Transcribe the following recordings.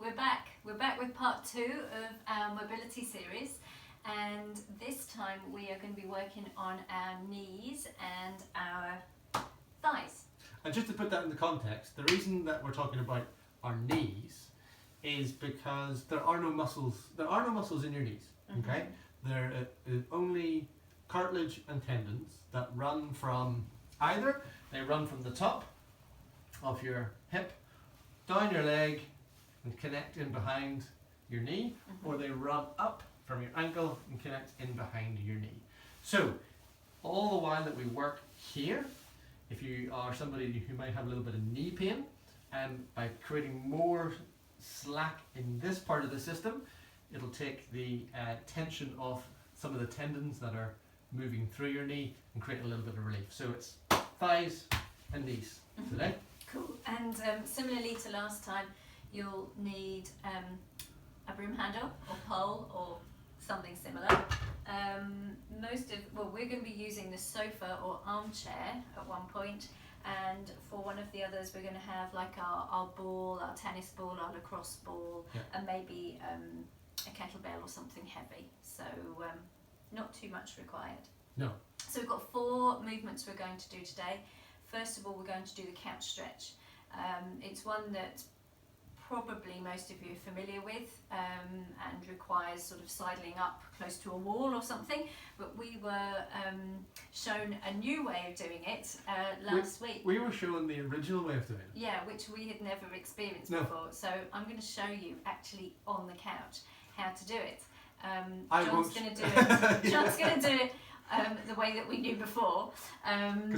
we're back. We're back with part 2 of our mobility series, and this time we are going to be working on our knees and our thighs. And just to put that into context, the reason that we're talking about our knees is because there are no muscles in your knees, okay? There are only cartilage and tendons that run from they run from the top of your hip down your leg and connect in behind your knee, or they run up from your ankle and connect in behind your knee. So all the while that we work here, if you are somebody who might have a little bit of knee pain, by creating more slack in this part of the system, it'll take the tension off some of the tendons that are moving through your knee and create a little bit of relief. So it's thighs and knees today. Cool. And similarly to last time, you'll need a broom handle or pole or something similar. We're going to be using the sofa or armchair at one point, and for one of the others we're going to have like our ball, our tennis ball, our lacrosse ball, and maybe a kettlebell or something heavy. So not too much required. No. So we've got 4 movements we're going to do today. First of all, we're going to do the couch stretch. It's one that probably most of you are familiar with, and requires sort of sidling up close to a wall or something, but we were shown a new way of doing it last week. We were shown the original way of doing it. Yeah, which we had never experienced before. So I'm going to show you actually on the couch how to do it. John's going to do it. John's going to do it the way that we knew before, and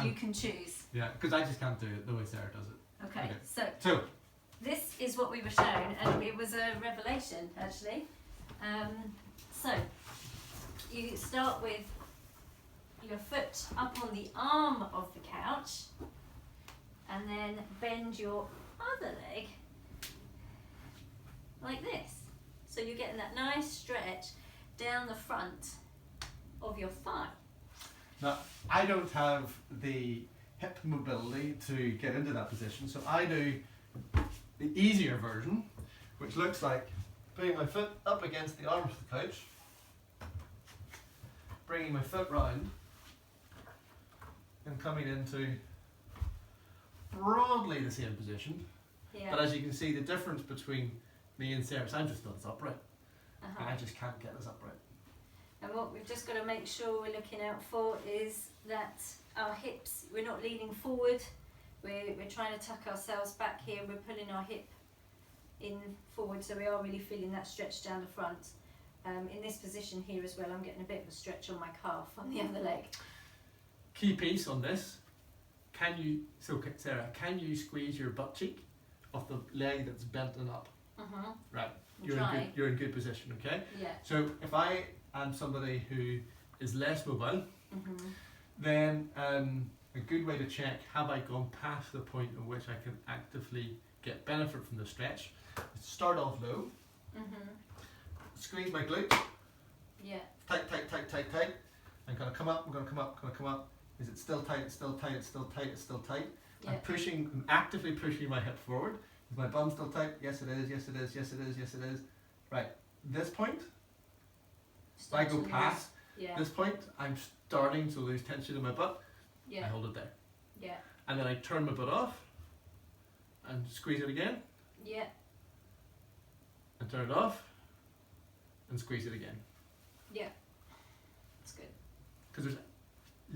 you can choose. Yeah, because I just can't do it the way Sarah does it. Okay. So this is what we were shown, and it was a revelation actually. So you start with your foot up on the arm of the couch, and then bend your other leg like this. So you're getting that nice stretch down the front of your thigh. Now, I don't have the hip mobility to get into that position, so I do the easier version, which looks like putting my foot up against the arms of the couch, bringing my foot round, and coming into broadly the same position. Yeah. But as you can see, the difference between me and Sarah, I'm just not as upright, and I just can't get as upright. And what we've just got to make sure we're looking out for is that our hips, we're not leaning forward, we're trying to tuck ourselves back here, we're pulling our hip in forward, so we are really feeling that stretch down the front. In this position here as well, I'm getting a bit of a stretch on my calf on the other leg. Key piece on this, Sarah, can you squeeze your butt cheek off the leg that's bent and up? Right, you're in good position, okay? Yeah. So if I am somebody who is less mobile, then a good way to check, have I gone past the point at which I can actively get benefit from the stretch, is start off low, squeeze my glute, tight, I'm going to come up, is it still tight, it's still tight, it's still tight, it's still tight. I'm actively pushing my hip forward. Is my bum still tight? Yes it is, yes it is, yes it is, yes it is. Right, this point, if I go past this point, I'm starting to lose tension in my butt. I hold it there. Yeah. And then I turn my butt off and squeeze it again. Yeah. And turn it off and squeeze it again. Yeah. That's good. Because there's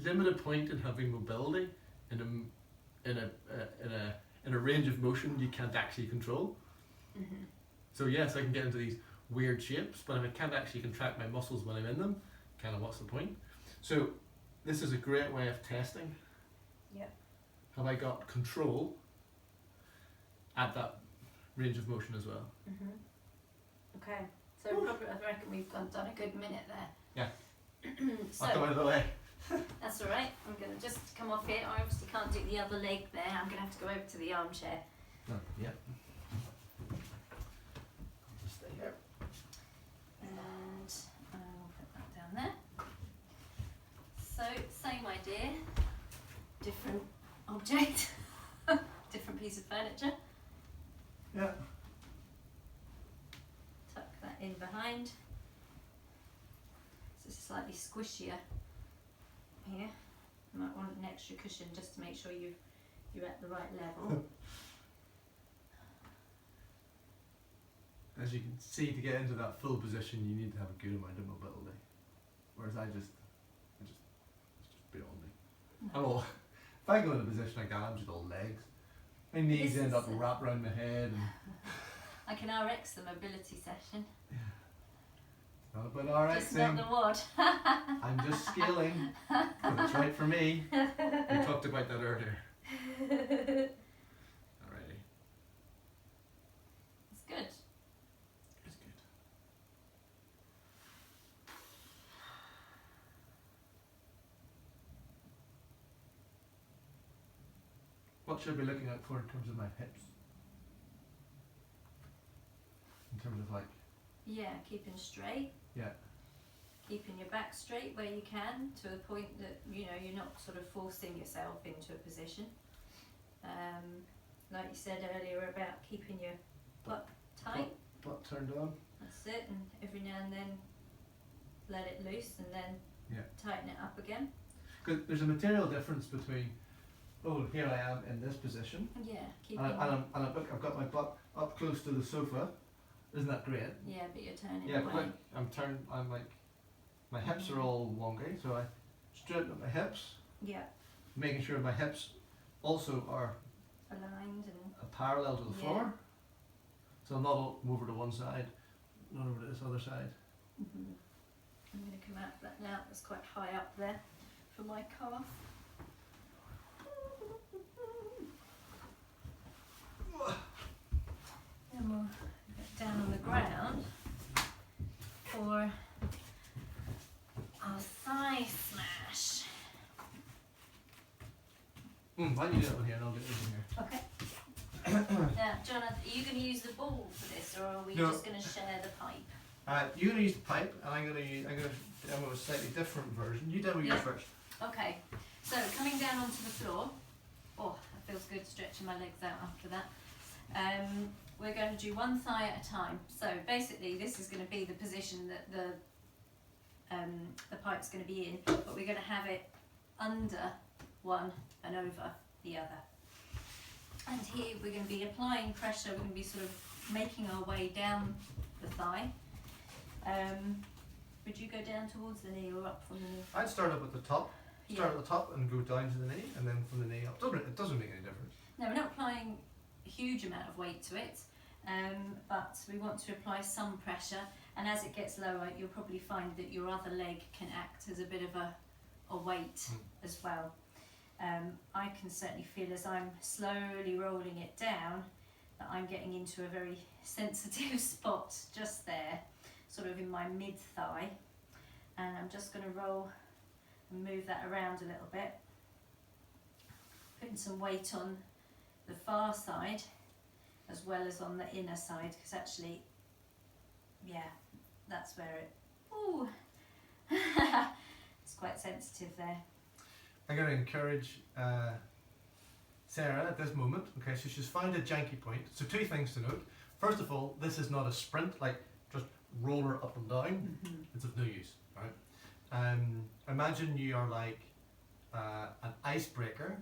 limited point in having mobility in a range of motion you can't actually control. So yes, I can get into these weird shapes, but if I can't actually contract my muscles when I'm in them, kind of what's the point? So this is a great way of testing. Have I got control at that range of motion as well? Okay, so I reckon we've done a good minute there. Yeah. So, I'll come out of the way. That's all right. I'm going to just come off here. I obviously can't do the other leg there. I'm going to have to go over to the armchair. Yeah. I'll just stay here. And I'll put that down there. So, same idea. Different object. Different piece of furniture. Yeah. that in behind. So it's slightly squishier here. You might want an extra cushion just to make sure you're at the right level. As you can see, to get into that full position, you need to have a good amount of mobility. Whereas it's just beyond me. I'm all, if I go in a position like that, I'm just all legs. My knees This end is up wrapped around my head. And like an RX, the mobility session. it's not about Just not RXing. the wad. I'm just scaling. But it's right for me. We talked about that earlier. Alrighty. It's good. It's good. What should I be looking out for in terms of my hips? In terms of like, Yeah, keeping straight. yeah. Keeping your back straight where you can, to the point that you're not sort of forcing yourself into a position. Like you said earlier about keeping your butt tight. Butt turned on. That's it, and every now and then let it loose, and then Yeah. tighten it up again. Because there's a material difference between, oh, here I am in this position, Yeah, keeping. I've got my butt up close to the sofa. Isn't that great? Yeah, but you're turning Yeah, away. but I'm like, my hips are all wonky, so I straighten up my hips, Yeah, making sure my hips also are aligned and parallel to the Yeah. floor. So I'm not all over to one side, not over to this other side. I'm going to come out of that now. It's quite high up there for my calf. And we'll get down on the ground for our thigh smash. Why don't you do that one here and I'll get it in here. Okay. Now, John, are you going to use the ball for this, or are we No. just going to share the pipe? You're going to use the pipe, and I'm going to demo a slightly different version. You demo yours Yeah. first. Okay, so coming down onto the floor. Oh, that feels good, stretching my legs out after that. We're going to do one thigh at a time. So basically this is going to be the position that the pipe's going to be in, but we're going to have it under one and over the other. And here we're going to be applying pressure, we're going to be sort of making our way down the thigh. Would you go down towards the knee or up from the knee? I'd start up at the top. Start Yeah. at the top and go down to the knee, and then from the knee up. It doesn't make any difference. No, we're not applying a huge amount of weight to it, but we want to apply some pressure, and as it gets lower you'll probably find that your other leg can act as a bit of a weight as well. I can certainly feel as I'm slowly rolling it down that I'm getting into a very sensitive spot just there, sort of in my mid-thigh, and I'm just going to roll and move that around a little bit, putting some weight on the far side as well as on the inner side, because actually, yeah, that's where it, ooh, it's quite sensitive there. I'm going to encourage Sarah at this moment. Okay, so she's found a janky point. So two things to note. First of all, this is not a sprint, like just roll her up and down. It's of no use, right? Imagine you are like an icebreaker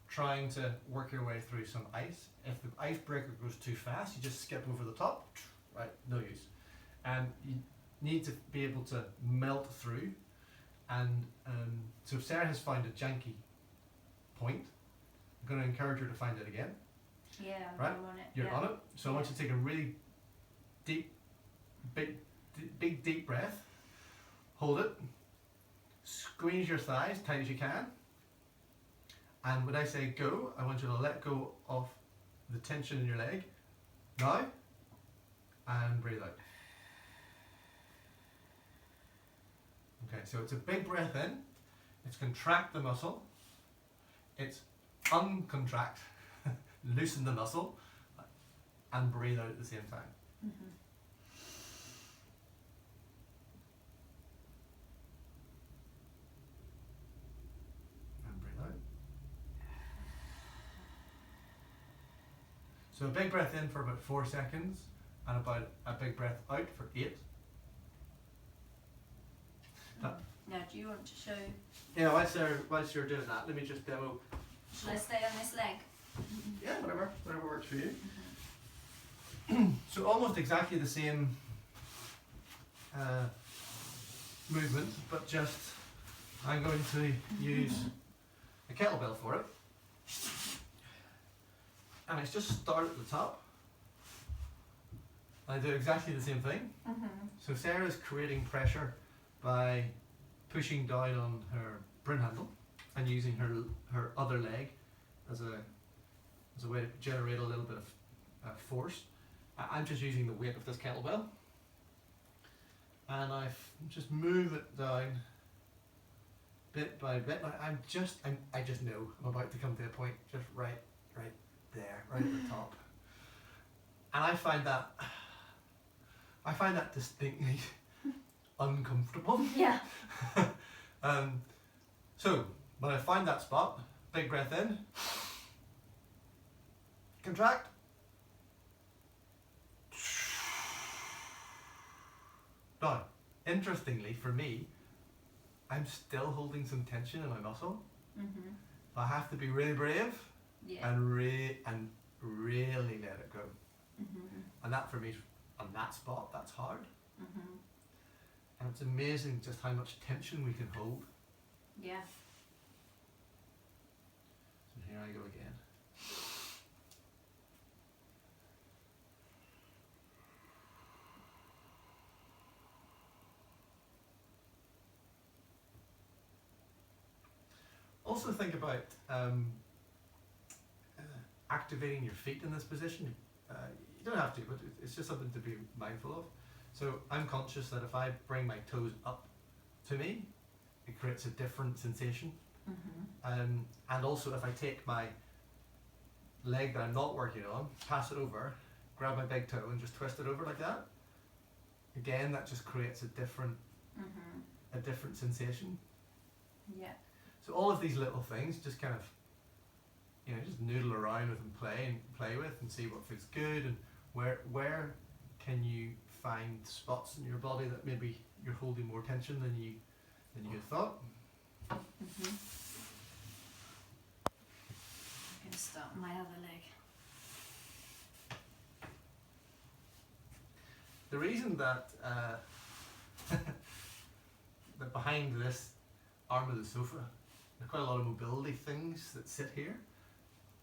trying to work your way through some ice. If the icebreaker goes too fast, you just skip over the top, right? No use. And you need to be able to melt through. And so Sarah has found a janky point. I'm going to encourage her to find it again. Yeah, Right? I'm on it. You're yeah. on it. So I want you to take a really deep breath. Hold it. Squeeze your thighs tight as you can. And when I say go, I want you to let go of the tension in your leg. Now. And breathe out. Okay, so it's a big breath in. It's contract the muscle. It's uncontract, loosen the muscle, and breathe out at the same time. And breathe out. So a big breath in for about 4 seconds, and about a big breath out for 8. Now, do you want to show? Yeah, whilst you're doing that, let me just demo. Shall I stay on this leg? Yeah, whatever works for you. So almost exactly the same movement, but just I'm going to use a kettlebell for it, and it's just start at the top. I do exactly the same thing. So Sarah's creating pressure by pushing down on her broom handle and using her other leg as a way to generate a little bit of force. I'm just using the weight of this kettlebell, and I just move it down bit by bit. I just know I'm about to come to a point just right there, right at the top, and I find that distinctly uncomfortable. Yeah. So when I find that spot, big breath in, contract, now interestingly for me, I'm still holding some tension in my muscle. I have to be really brave and really let it go. And that for me, on that spot, that's hard. And it's amazing just how much tension we can hold. Yeah. So here I go again. Also think about activating your feet in this position. You don't have to, but it's just something to be mindful of. So I'm conscious that if I bring my toes up to me, it creates a different sensation. And also if I take my leg that I'm not working on, pass it over, grab my big toe and just twist it over like that, again that just creates a different sensation. Yeah. So all of these little things, just kind of, just noodle around with and play with and see what feels good, and where can you find spots in your body that maybe you're holding more tension than you had thought. I'm going to start on my other leg. The reason that that behind this arm of the sofa, there are quite a lot of mobility things that sit here,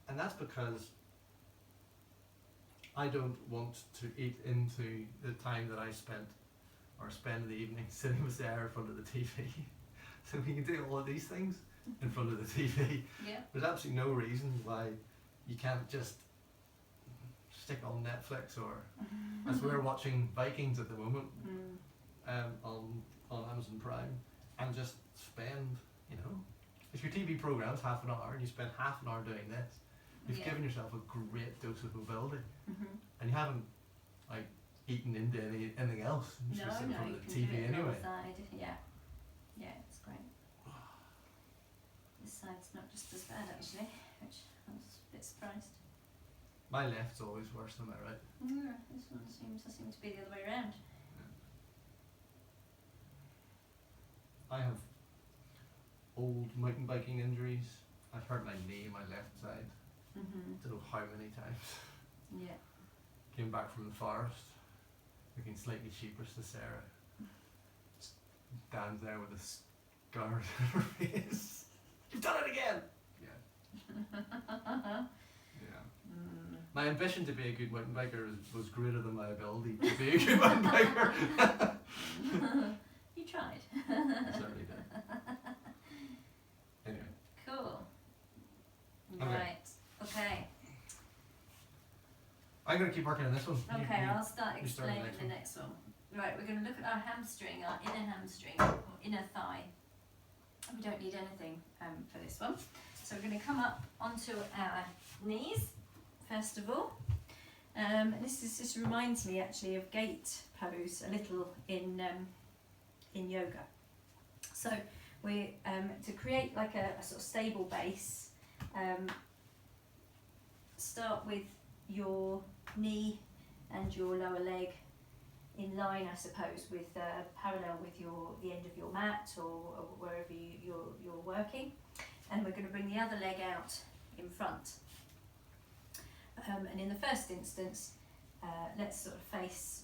and that's because I don't want to eat into the time that I spend the evening sitting with Sarah in front of the TV. So we can do all of these things in front of the TV. Yeah. There's absolutely no reason why you can't just stick on Netflix, or as we're watching Vikings at the moment on Amazon Prime, and just spend, if your TV program's half an hour and you spend half an hour doing this, you've given yourself a great dose of mobility, and you haven't eaten into anything else. You No, just sit in front you of the can TV do it anyway. Side. Yeah, it's great. This side's not just as bad actually, which I was a bit surprised. My left's always worse than my right. Yeah, this one seems to be the other way around. I have old mountain biking injuries. I've hurt my knee, my left side. Don't know how many times. Yeah. Came back from the forest, looking slightly sheepish to Sarah. Stands there with a scar on her face. You've done it again! Yeah. My ambition to be a good mountain biker was greater than my ability to be a good mountain biker. You tried. I certainly did. Anyway. Cool. Okay. Right. Okay. I'm going to keep working on this one. Okay, I'll start you start on explaining the the next one. Right, we're going to look at our hamstring, our inner hamstring, or inner thigh. We don't need anything for this one. So we're going to come up onto our knees, first of all. This reminds me actually of gate pose a little in yoga. So we to create like a sort of stable base, start with your knee and your lower leg in line, I suppose, with parallel with the end of your mat or wherever you're working. And we're going to bring the other leg out in front. And in the first instance, let's sort of face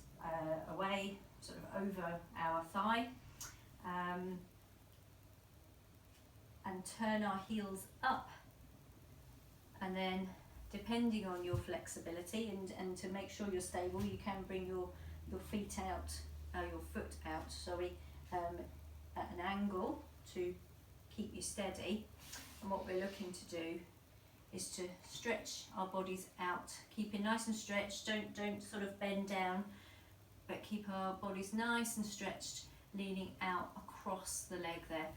away, sort of over our thigh, and turn our heels up. And then, depending on your flexibility and to make sure you're stable, you can bring your feet out, your foot out, sorry, at an angle to keep you steady. And what we're looking to do is to stretch our bodies out, keep it nice and stretched. Don't sort of bend down, but keep our bodies nice and stretched, leaning out across the leg there.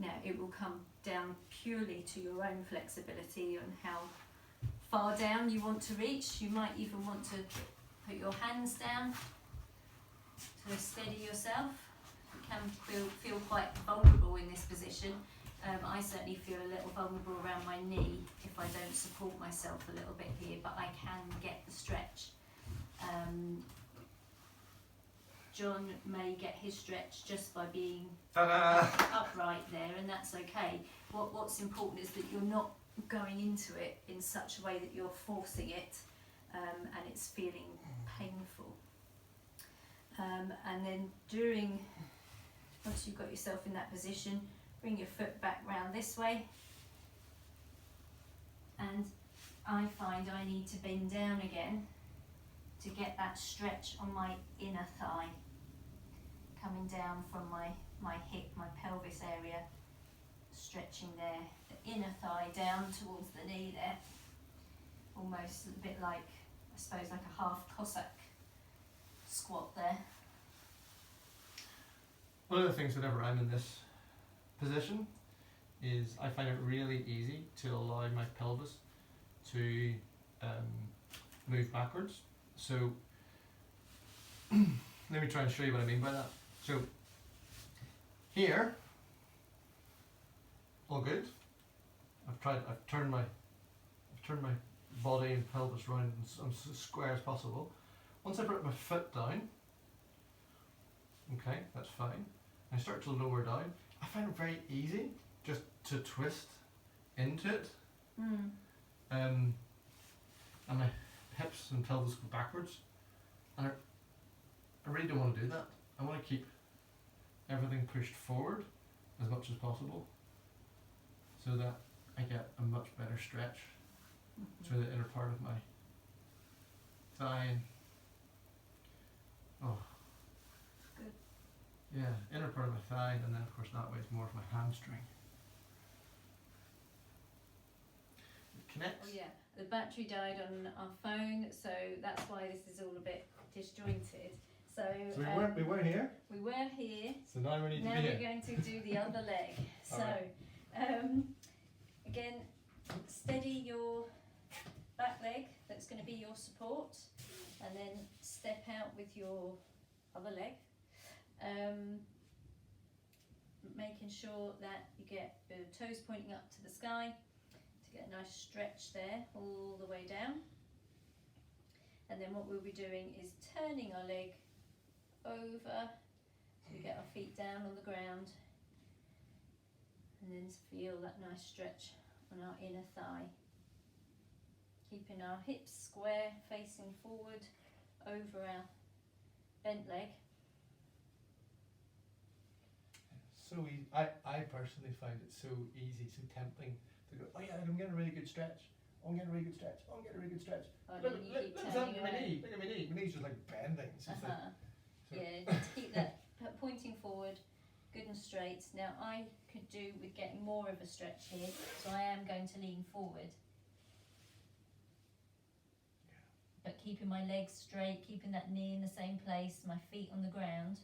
Now it will come down purely to your own flexibility and how far down you want to reach. You might even want to put your hands down to steady yourself. You can feel quite vulnerable in this position. I certainly feel a little vulnerable around my knee if I don't support myself a little bit here, but I can get the stretch. John may get his stretch just by being upright there, and that's okay. What's important is that you're not going into it in such a way that you're forcing it and it's feeling painful. And then once you've got yourself in that position, bring your foot back round this way, and I find I need to bend down again to get that stretch on my inner thigh, coming down from my hip, my pelvis area, stretching there, the inner thigh down towards the knee there, almost a bit like, I suppose, like a half Cossack squat there. One of the things whenever I'm in this position is I find it really easy to allow my pelvis to move backwards. So let me try and show you what I mean by that. So here, all good. I've turned my body and pelvis round as square as possible. Once I put my foot down, okay, that's fine. I start to lower down. I find it very easy just to twist into it. And my hips and pelvis go backwards. And I really don't want to do that. I want to keep everything pushed forward as much as possible so that I get a much better stretch through the inner part of my thigh. Good. Yeah, inner part of my thigh, and then of course that way it's more of my hamstring. It connects. Oh yeah, the battery died on our phone, so that's why this is all a bit disjointed. So we were here. We were here. So now we need now to be here. We're going to do the other leg. So again, steady your back leg. That's going to be your support, and then step out with your other leg. Making sure that you get the toes pointing up to the sky to get a nice stretch there all the way down. And then what we'll be doing is turning our leg over so we get our feet down on the ground, and then feel that nice stretch on our inner thigh. Keeping our hips square, facing forward over our bent leg. So easy. I personally find it so easy, so tempting to go, oh yeah, I'm getting a really good stretch. Oh, I'm getting a really good stretch. Oh, I'm getting a really good stretch. Oh, Look, then you keep look turning at my around. knee. Look at my knee. My knee's just like bending. It's just like, Yeah, just keep that pointing forward, good and straight. Now I could do with getting more of a stretch here, so I am going to lean forward. But keeping my legs straight, keeping that knee in the same place, my feet on the ground.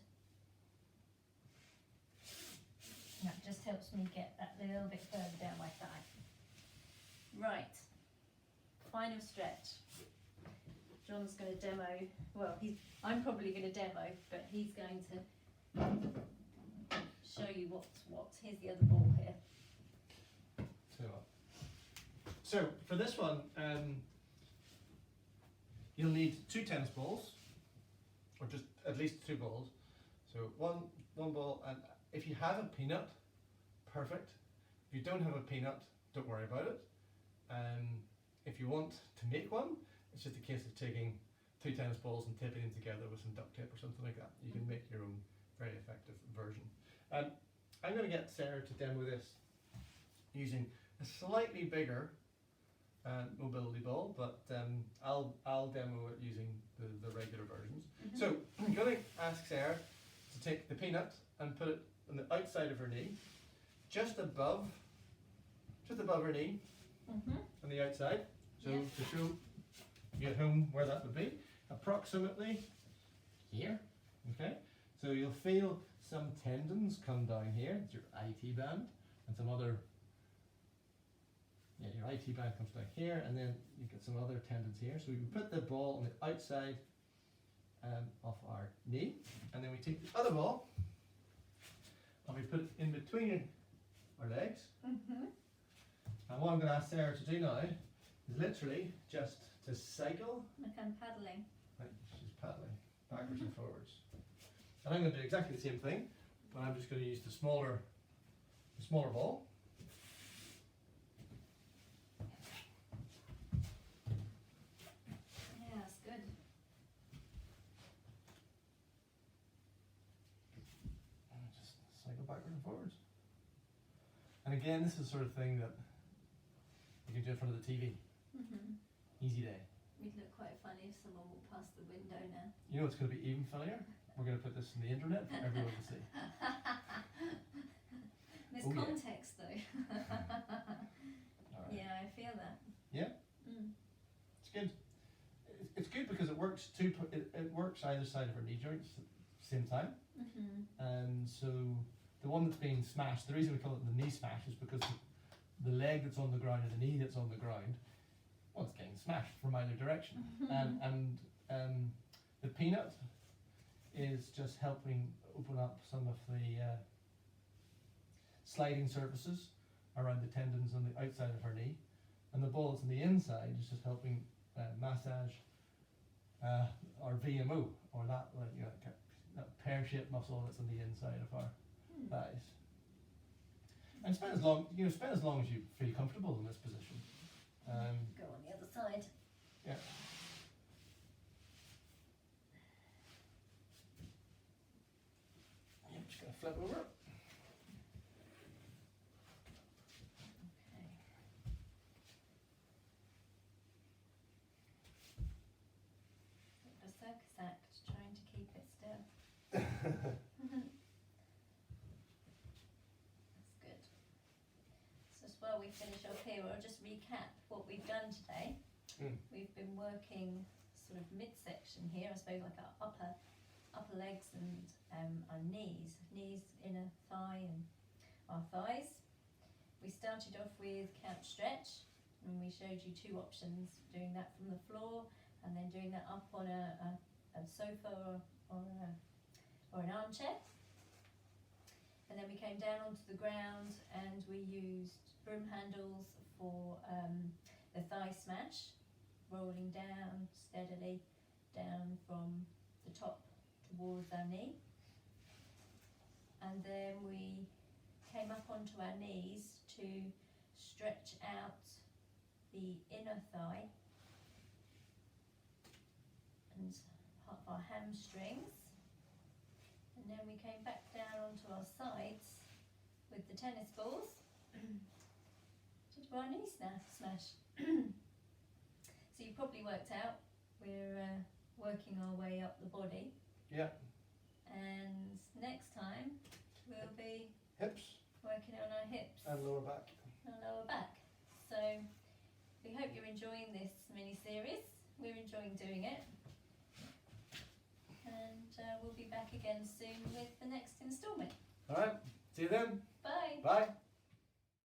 And that just helps me get that little bit further down my thigh. Right, final stretch. John's going to demo, well, I'm probably going to demo, but he's going to show you what's what. Here's the other ball here. So for this one, you'll need 2 tennis balls, or just at least 2 balls. So one ball, and if you have a peanut, perfect. If you don't have a peanut, don't worry about it. If you want to make one, it's just a case of taking 2 tennis balls and taping them together with some duct tape or something like that. You can make your own very effective version. I'm going to get Sarah to demo this using a slightly bigger mobility ball, but I'll demo it using the regular versions. Mm-hmm. So I'm going to ask Sarah to take the peanut and put it on the outside of her knee, just above her knee, on the outside. So to show you at home where that would be, approximately here. Okay, so you'll feel some tendons come down here. It's your IT band, and some other. Yeah, your IT band comes down here, and then you get some other tendons here. So we put the ball on the outside of our knee, and then we take the other ball and we put it in between our legs. And what I'm going to ask Sarah to do now is literally just to cycle. Like I'm paddling. Right, she's paddling backwards and forwards. And I'm going to do exactly the same thing, but I'm just going to use the smaller ball. Yeah, that's good. And just cycle backwards and forwards. And again, this is the sort of thing that you can do in front of the TV. Easy day. We'd look quite funny if someone walked past the window now. You know what's going to be even funnier? We're going to put this on the internet for everyone to see. There's Oh, yeah. context though. All right. Yeah, I feel that. Yeah? It's good. It's good because it works it works either side of our knee joints at the same time. And so the one that's being smashed, the reason we call it the knee smash is because the leg that's on the ground and the knee that's on the ground, well, it's getting smashed from either direction. And the peanut is just helping open up some of the sliding surfaces around the tendons on the outside of her knee, and the ball that's on the inside is just helping massage our VMO, or that that pear-shaped muscle that's on the inside of our thighs. And spend as long as you feel comfortable in this position. Go on the other side. Yeah. I'm just going to flip over. Okay. A circus act, trying to keep it still. That's good. So as well we finish off here, I'll just recap what we've done today. We've been working sort of midsection here, I suppose, like our upper legs and our knees, inner thigh and our thighs. We started off with couch stretch, and we showed you 2 options, doing that from the floor and then doing that up on a sofa or an armchair. And then we came down onto the ground and we used broom handles for the thigh smash, rolling down steadily down from the top towards our knee. And then we came up onto our knees to stretch out the inner thigh and part of our hamstrings. And then we came back down onto our sides with the tennis balls to do our knee smash. So you probably worked out we're working our way up the body. Yeah. And next time we'll be Hips working on our hips and lower back. and lower back. So we hope you're enjoying this mini series. We're enjoying doing it. And we'll be back again soon with the next instalment. All right. See you then. Bye. Bye.